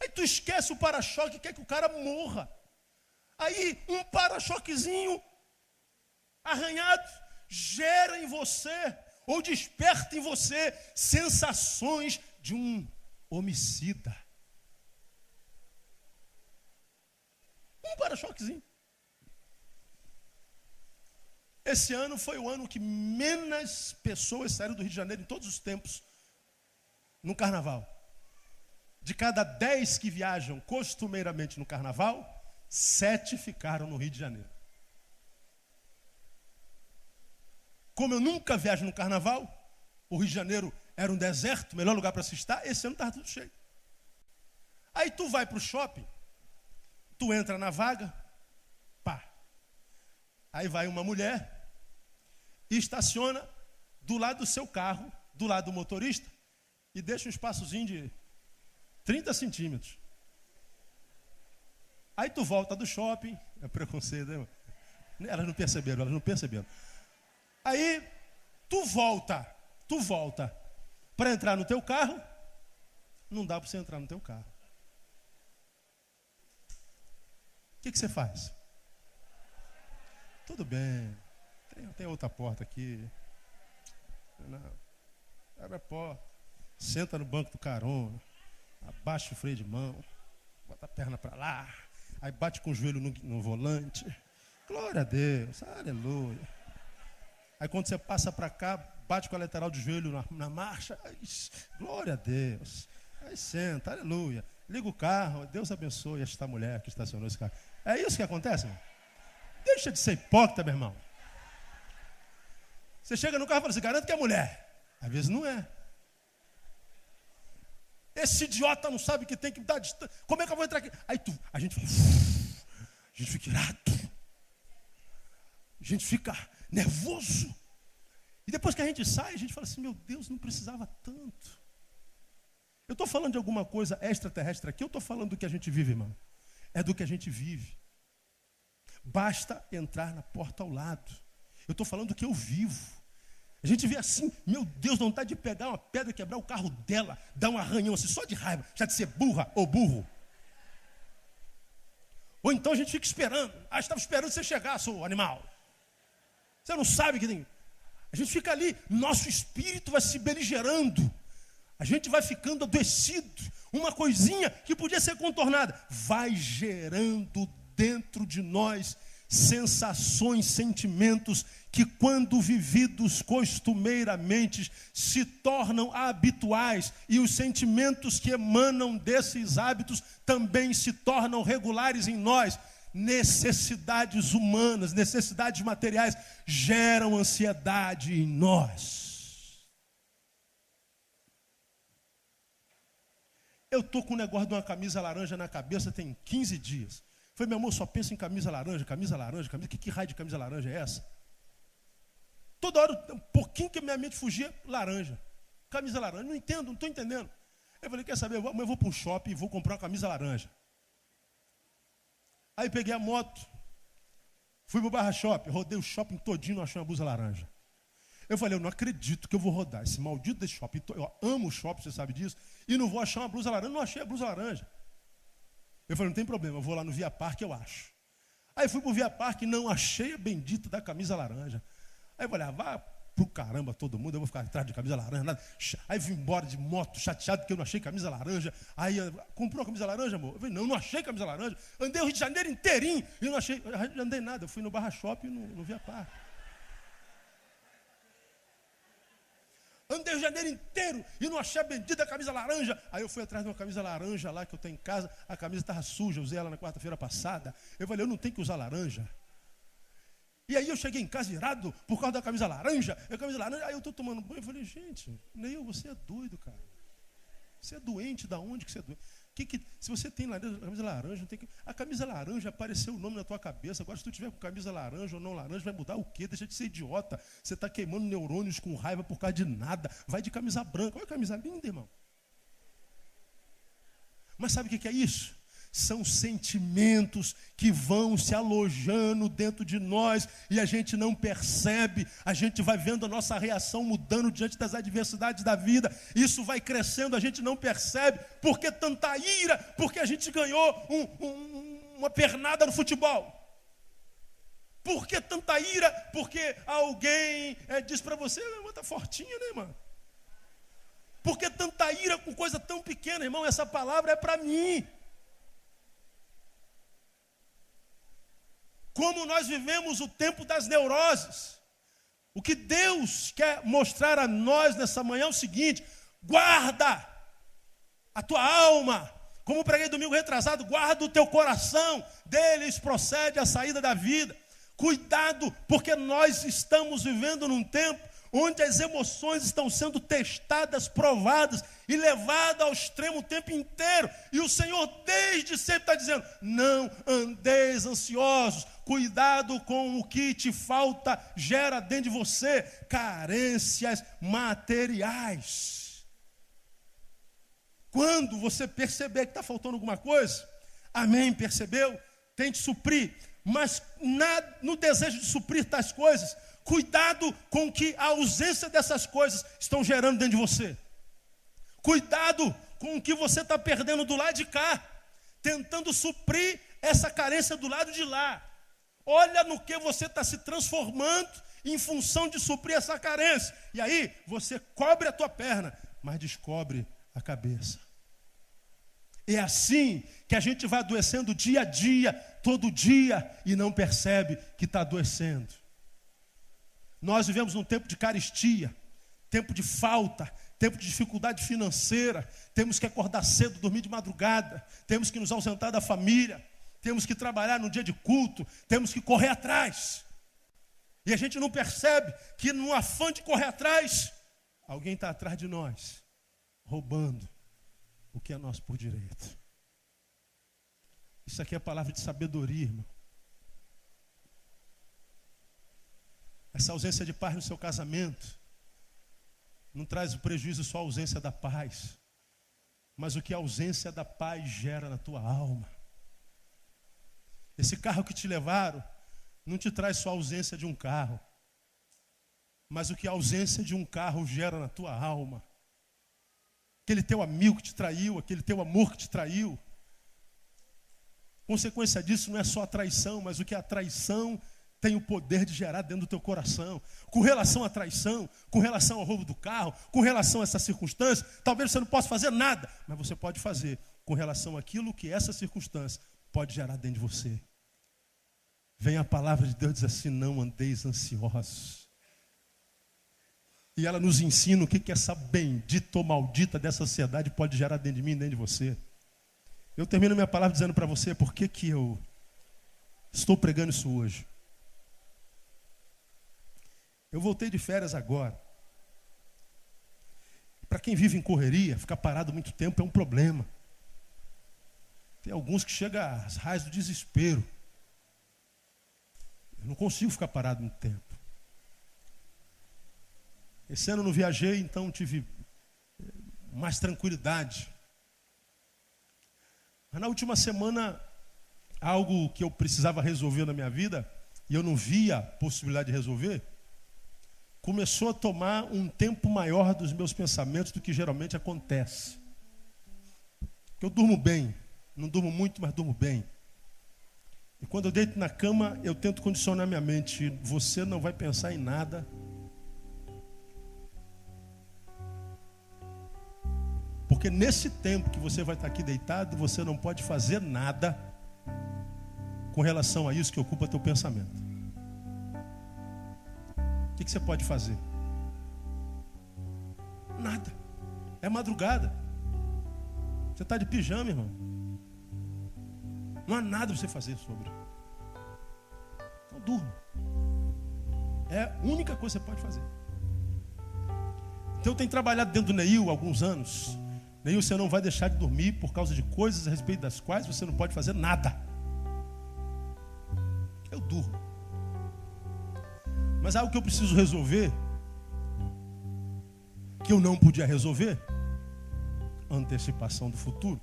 Aí tu esquece o para-choque e quer que o cara morra. Aí um para-choquezinho arranhado gera em você, ou desperta em você, sensações de um homicida. Um para-choquezinho. Esse ano foi o ano que menos pessoas saíram do Rio de Janeiro em todos os tempos no carnaval. De cada 10 que viajam costumeiramente no carnaval, 7 ficaram no Rio de Janeiro. Como eu nunca viajo no carnaval, o Rio de Janeiro era um deserto, melhor lugar para se estar, esse ano estava tudo cheio. Aí tu vai para o shopping, tu entra na vaga, pá. Aí vai uma mulher e estaciona do lado do seu carro, do lado do motorista, e deixa um espaçozinho de 30 centímetros. Aí tu volta do shopping, é preconceito, né? Elas não perceberam. Aí tu volta para entrar no teu carro, não dá para você entrar no teu carro. O que você faz? Tudo bem, tem outra porta aqui. Não, abre a porta, senta no banco do carona, abaixa o freio de mão, bota a perna para lá, aí bate com o joelho no volante. Glória a Deus, aleluia. Aí quando você passa para cá, bate com a lateral do joelho na marcha. Ai, glória a Deus. Aí senta, aleluia. Liga o carro, Deus abençoe esta mulher que estacionou esse carro. É isso que acontece, irmão? Deixa de ser hipócrita, meu irmão. Você chega no carro e fala assim: garanto que é mulher. Às vezes não é. Esse idiota não sabe que tem que dar distância. Como é que eu vou entrar aqui? Aí a gente fica irado. A gente fica nervoso. E depois que a gente sai, a gente fala assim: meu Deus, não precisava tanto. Eu estou falando de alguma coisa extraterrestre aqui, eu estou falando do que a gente vive, irmão. É do que a gente vive. Basta entrar na porta ao lado. Eu estou falando do que eu vivo. A gente vê assim: meu Deus, não está de pegar uma pedra e quebrar o carro dela, dar um arranhão assim, só de raiva, já de ser burra ou burro. Ou então a gente fica esperando. Ah, estava esperando você chegar, seu animal. Você não sabe que tem. A gente fica ali, nosso espírito vai se beligerando. A gente vai ficando adoecido. Uma coisinha que podia ser contornada vai gerando dentro de nós sensações, sentimentos que, quando vividos costumeiramente, se tornam habituais, e os sentimentos que emanam desses hábitos também se tornam regulares em nós. Necessidades humanas, necessidades materiais geram ansiedade em nós. Eu estou com um negócio de uma camisa laranja na cabeça tem 15 dias. Falei: meu amor, só penso em camisa laranja. Que raio de camisa laranja é essa? Toda hora, um pouquinho que a minha mente fugia, laranja. Camisa laranja. Não entendo, não estou entendendo. Eu falei, quer saber, eu vou para um shopping e vou comprar uma camisa laranja. Aí peguei a moto, fui para o Barra Shopping, rodei o shopping todinho, não achei uma blusa laranja. Eu falei, eu não acredito que eu vou rodar esse maldito desse shopping. Eu amo o shopping, você sabe disso. E não vou achar uma blusa laranja. Não achei a blusa laranja. Eu falei, não tem problema, eu vou lá no Via Parque, eu acho. Aí fui para o Via Parque e não achei a bendita da camisa laranja. Aí eu falei, vá pro caramba todo mundo, eu vou ficar atrás de camisa laranja. Nada. Aí vim embora de moto, chateado porque eu não achei camisa laranja. Aí, comprou a camisa laranja, amor? Eu falei, não achei camisa laranja. Andei o Rio de Janeiro inteirinho e não achei, eu andei nada. Eu fui no Barra Shopping e no Via Parque. Andei o Rio de Janeiro inteiro e não achei a bendita camisa laranja. Aí eu fui atrás de uma camisa laranja lá que eu tenho em casa. A camisa estava suja, eu usei ela na quarta-feira passada. Eu falei, eu não tenho que usar laranja. E aí eu cheguei em casa irado por causa da camisa laranja. Aí eu estou tomando banho. Eu falei, gente, Neil, você é doido, cara. Você é doente, da onde que você é doente? Se você tem camisa laranja, não tem que... A camisa laranja apareceu o nome na tua cabeça. Agora, se tu tiver com camisa laranja ou não laranja, vai mudar o quê? Deixa de ser idiota. Você está queimando neurônios com raiva por causa de nada. Vai de camisa branca. Olha a camisa linda, irmão. Mas sabe o que é isso? São sentimentos que vão se alojando dentro de nós e a gente não percebe, a gente vai vendo a nossa reação mudando diante das adversidades da vida, isso vai crescendo, a gente não percebe, por que tanta ira? Porque a gente ganhou uma pernada no futebol. Por que tanta ira? Porque alguém diz para você, irmão, tá fortinho, né, irmão? Por que tanta ira com coisa tão pequena, irmão? Essa palavra é para mim. Como nós vivemos o tempo das neuroses. O que Deus quer mostrar a nós nessa manhã é o seguinte: guarda a tua alma. Como preguei domingo retrasado, guarda o teu coração. Deles procede a saída da vida. Cuidado, porque nós estamos vivendo num tempo onde as emoções estão sendo testadas, provadas e levadas ao extremo o tempo inteiro. E o Senhor desde sempre está dizendo, não andeis ansiosos, cuidado com o que te falta, gera dentro de você carências materiais. Quando você perceber que está faltando alguma coisa, amém, percebeu? Tente suprir, mas no desejo de suprir tais coisas, cuidado com que a ausência dessas coisas estão gerando dentro de você. Cuidado com o que você está perdendo do lado de cá, tentando suprir essa carência do lado de lá. Olha no que você está se transformando em função de suprir essa carência. E aí você cobre a tua perna, mas descobre a cabeça. É assim que a gente vai adoecendo dia a dia, todo dia, e não percebe que está adoecendo. Nós vivemos num tempo de carestia, tempo de falta, tempo de dificuldade financeira. Temos que acordar cedo, dormir de madrugada, temos que nos ausentar da família, temos que trabalhar no dia de culto, temos que correr atrás. E a gente não percebe que no afã de correr atrás, alguém está atrás de nós, roubando o que é nosso por direito. Isso aqui é palavra de sabedoria, irmão. Essa ausência de paz no seu casamento não traz o prejuízo só a ausência da paz, mas o que a ausência da paz gera na tua alma. Esse carro que te levaram não te traz só a ausência de um carro, mas o que a ausência de um carro gera na tua alma. Aquele teu amigo que te traiu, aquele teu amor que te traiu. Consequência disso não é só a traição, mas o que a traição tem o poder de gerar dentro do teu coração. Com relação à traição, com relação ao roubo do carro, com relação a essa circunstância, talvez você não possa fazer nada, mas você pode fazer com relação àquilo que essa circunstância pode gerar dentro de você. Vem a palavra de Deus e diz assim, não andeis ansiosos. E ela nos ensina o que essa bendita ou maldita dessa ansiedade pode gerar dentro de mim e dentro de você. Eu termino minha palavra dizendo para você por que eu estou pregando isso hoje. Eu voltei de férias agora. Para quem vive em correria, ficar parado muito tempo é um problema. Tem alguns que chegam às raias do desespero. Eu não consigo ficar parado muito tempo. Esse ano eu não viajei, então tive mais tranquilidade. Mas na última semana, algo que eu precisava resolver na minha vida, e eu não via possibilidade de resolver, começou a tomar um tempo maior dos meus pensamentos do que geralmente acontece. Eu durmo bem, não durmo muito, mas durmo bem. E quando eu deito na cama, eu tento condicionar minha mente. Você não vai pensar em nada. Porque nesse tempo que você vai estar aqui deitado, você não pode fazer nada com relação a isso que ocupa teu pensamento. O que você pode fazer? Nada. É madrugada. Você está de pijama, irmão. Não há nada para você fazer sobre. Então durma. É a única coisa que você pode fazer. Então eu tenho trabalhado dentro do Neil há alguns anos. Neil, você não vai deixar de dormir por causa de coisas a respeito das quais você não pode fazer nada. Eu durmo. Mas algo que eu preciso resolver, que eu não podia resolver, antecipação do futuro.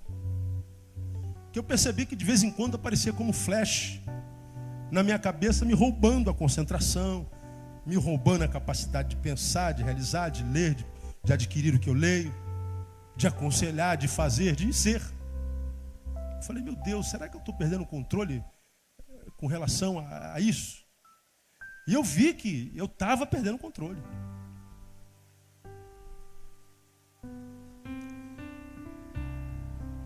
Que eu percebi que de vez em quando aparecia como flash na minha cabeça, me roubando a concentração, me roubando a capacidade de pensar, de realizar, de ler, de adquirir o que eu leio, de aconselhar, de fazer, de ser. Eu falei, meu Deus, será que eu estou perdendo o controle com relação a isso? E eu vi que eu estava perdendo o controle.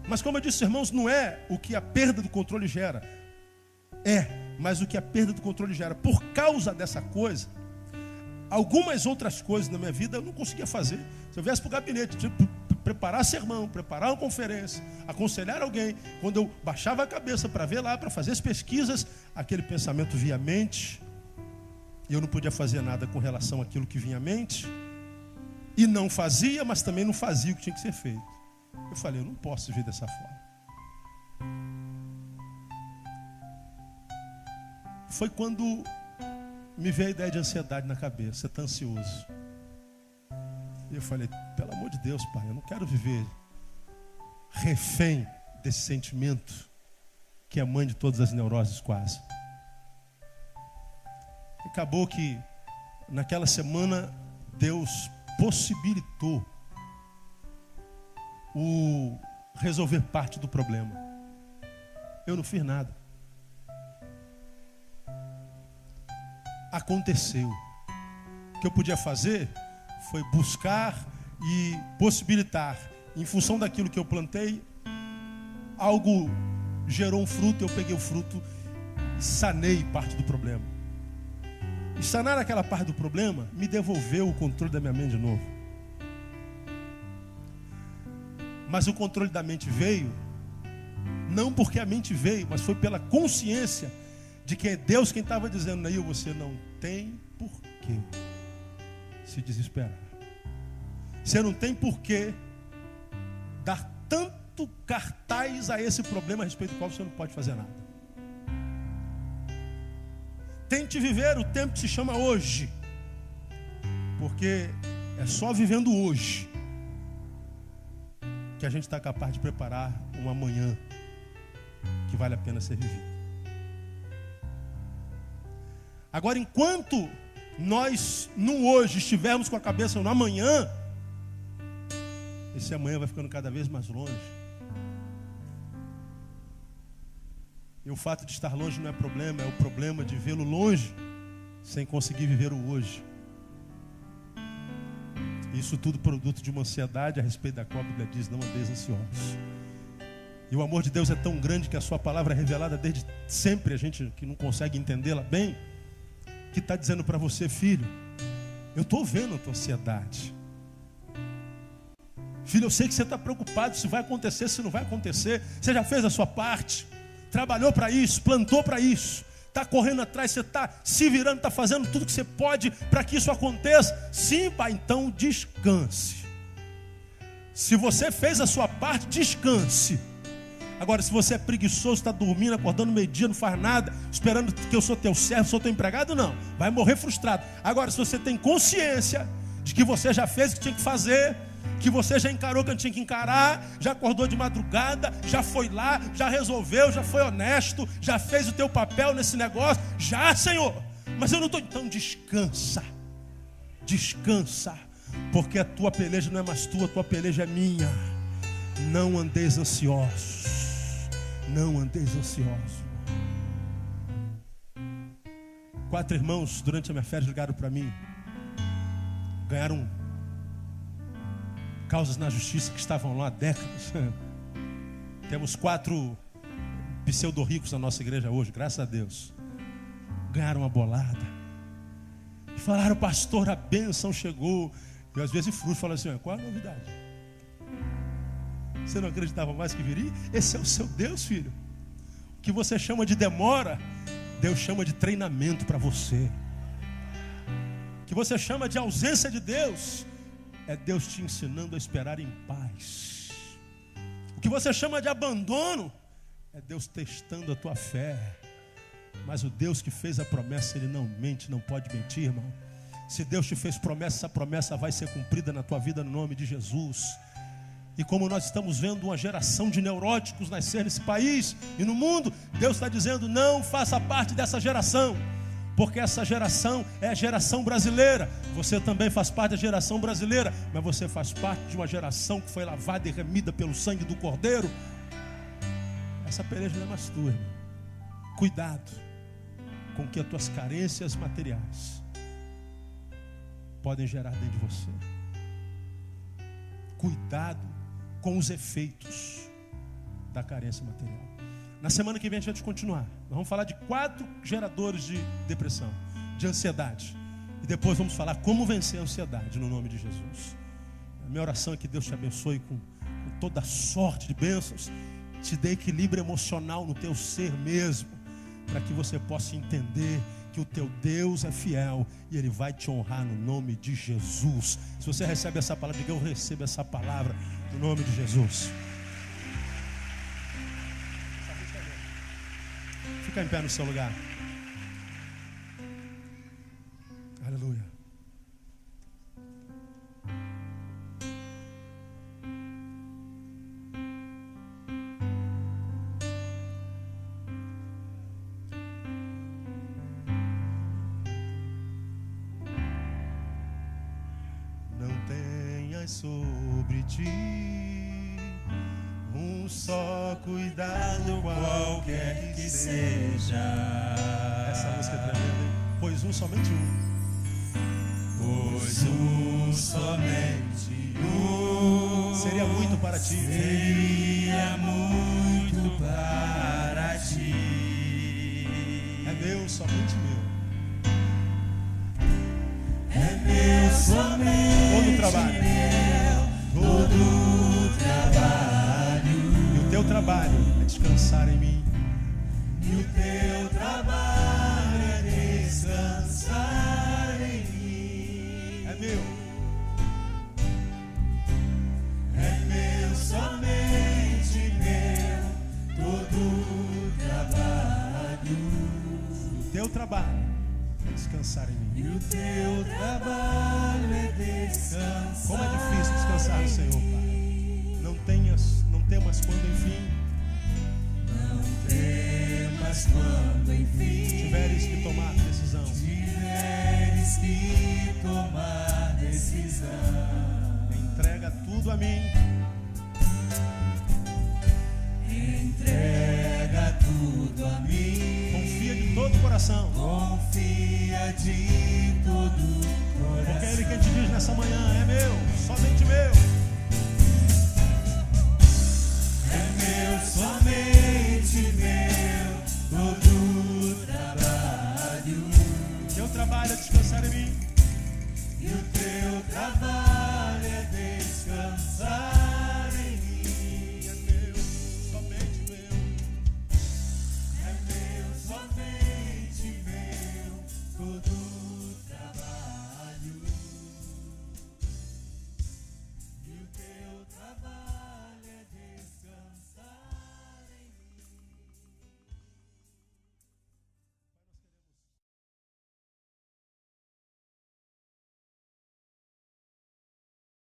Mas como eu disse, irmãos, não é o que a perda do controle gera. Mas o que a perda do controle gera. Por causa dessa coisa, algumas outras coisas na minha vida eu não conseguia fazer. Se eu viesse para o gabinete, preparar sermão, preparar uma conferência, aconselhar alguém, quando eu baixava a cabeça para ver lá, para fazer as pesquisas, aquele pensamento vinha à mente. E eu não podia fazer nada com relação àquilo que vinha à mente. E não fazia, mas também não fazia o que tinha que ser feito. Eu falei, eu não posso viver dessa forma. Foi quando me veio a ideia de ansiedade na cabeça. Você está ansioso. E eu falei, pelo amor de Deus, pai, eu não quero viver refém desse sentimento que é a mãe de todas as neuroses quase. Acabou que naquela semana Deus possibilitou o resolver parte do problema. Eu não fiz nada. Aconteceu. O que eu podia fazer foi buscar e possibilitar, em função daquilo que eu plantei, algo gerou um fruto, eu peguei o fruto e sanei parte do problema. E sanar aquela parte do problema me devolveu o controle da minha mente de novo. Mas o controle da mente veio, não porque a mente veio, mas foi pela consciência de que é Deus quem estava dizendo, aí você não tem por que se desesperar. Você não tem por que dar tanto cartaz a esse problema a respeito do qual você não pode fazer nada. Tente viver o tempo que se chama hoje, porque é só vivendo hoje que a gente está capaz de preparar um amanhã que vale a pena ser vivido. Agora, enquanto nós no hoje estivermos com a cabeça no amanhã, esse amanhã vai ficando cada vez mais longe. E o fato de estar longe não é problema, é o problema de vê-lo longe sem conseguir viver o hoje. Isso tudo produto de uma ansiedade a respeito da qual a Bíblia diz, não andeis ansiosos. E o amor de Deus é tão grande que a sua palavra é revelada desde sempre, a gente que não consegue entendê-la bem, que está dizendo para você, filho, eu estou vendo a tua ansiedade. Filho, eu sei que você está preocupado se vai acontecer, se não vai acontecer. Você já fez a sua parte, trabalhou para isso, plantou para isso, está correndo atrás, você está se virando, está fazendo tudo que você pode para que isso aconteça. Sim, pai, então descanse. Se você fez a sua parte, descanse. Agora, se você é preguiçoso, está dormindo, acordando meio-dia, não faz nada, esperando que eu sou teu servo, sou teu empregado, não. Vai morrer frustrado. Agora, se você tem consciência de que você já fez o que tinha que fazer, que você já encarou o que tinha que encarar, já acordou de madrugada, já foi lá, já resolveu, já foi honesto, já fez o teu papel nesse negócio. Já, Senhor, mas eu não estou. Então descansa, porque a tua peleja não é mais tua, a tua peleja é minha. Não andeis ansiosos, não andeis ansiosos. 4 irmãos durante a minha férias ligaram para mim, ganharam causas na justiça que estavam lá há décadas. Temos 4 pseudo-ricos na nossa igreja hoje, graças a Deus. Ganharam uma bolada. E falaram, pastor, a bênção chegou. Eu às vezes frustro, falo assim, qual a novidade? Você não acreditava mais que viria? Esse é o seu Deus, filho. O que você chama de demora, Deus chama de treinamento para você. O que você chama de ausência de Deus, é Deus te ensinando a esperar em paz. O que você chama de abandono, é Deus testando a tua fé. Mas o Deus que fez a promessa, Ele não mente, não pode mentir, irmão. Se Deus te fez promessa, essa promessa vai ser cumprida na tua vida no nome de Jesus. E como nós estamos vendo uma geração de neuróticos nascer nesse país e no mundo, Deus está dizendo, não faça parte dessa geração. Porque essa geração é a geração brasileira. Você também faz parte da geração brasileira, mas você faz parte de uma geração que foi lavada e remida pelo sangue do Cordeiro. Essa peleja não é mais tua, irmão. Cuidado com o que as tuas carências materiais podem gerar dentro de você. Cuidado com os efeitos da carência material. Na semana que vem a gente vai continuar. Nós vamos falar de 4 geradores de depressão, de ansiedade. E depois vamos falar como vencer a ansiedade no nome de Jesus. A minha oração é que Deus te abençoe com toda sorte de bênçãos, te dê equilíbrio emocional no teu ser mesmo, para que você possa entender que o teu Deus é fiel e Ele vai te honrar no nome de Jesus. Se você recebe essa palavra, diga, eu recebo essa palavra no nome de Jesus. Fica em pé no seu lugar. Aleluia. Não tenhas sobre ti um só cuidado, qualquer que seja. Essa música é tremenda, hein? Pois somente um. Pois somente um. Seria muito para ti. Seria muito para ti. É meu, somente meu. É meu, somente todo trabalho. Meu, todo trabalho. Teu trabalho é descansar em mim. E o teu trabalho é descansar em mim. É meu. É meu, somente meu, todo trabalho. O teu trabalho é descansar em mim. E o teu trabalho é descansar. Como é difícil descansar no Senhor, Pai. Não temas quando enfim. Não temas quando enfim tiveres que tomar decisão. Tiveres que tomar decisão. Entrega tudo a mim. Entrega tudo a mim. Confia de todo o coração. Confia de todo o coração. Porque é Ele quem te diz nessa manhã, é meu, somente meu.